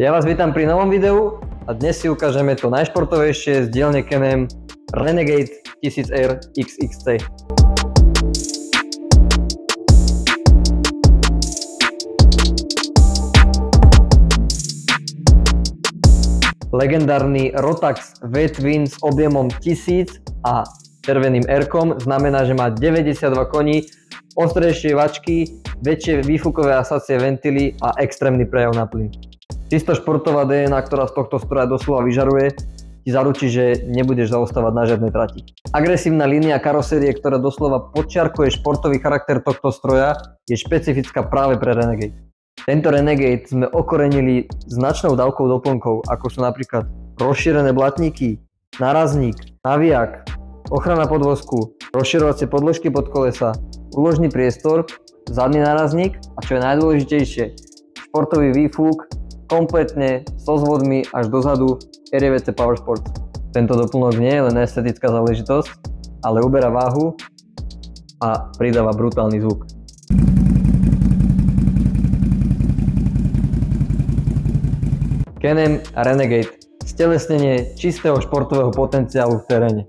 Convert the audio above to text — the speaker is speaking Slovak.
Ja vás vítam pri novom videu a dnes si ukážeme to najšportovejšie z dielne Can-Am Renegade 1000R XXC. Legendárny Rotax V-Twin s objemom 1000 a červeným R-kom znamená, že má 92 koní, ostrejšie vačky, väčšie výfukové a sacie ventily a extrémny prejav na plyn. Čisto športová DNA, ktorá z tohto stroja doslova vyžaruje, ti zaručí, že nebudeš zaostávať na žiadnej trati. Agresívna línia karosérie, ktorá doslova podčiarkuje športový charakter tohto stroja, je špecifická práve pre Renegade. Tento Renegade sme okorenili značnou dávkou doplnkov, ako sú napríklad rozšírené blatníky, nárazník, navijak, ochrana podvozku, rozširovacie podložky pod kolesa, úložný priestor, zadný nárazník a čo je najdôležitejšie, športový výfuk, kompletne so zvodmi až dozadu RVC Powersport. Tento doplnok nie je len estetická záležitosť, ale uberá váhu a pridáva brutálny zvuk. Can-Am Renegade, stelesnenie čistého športového potenciálu v teréne.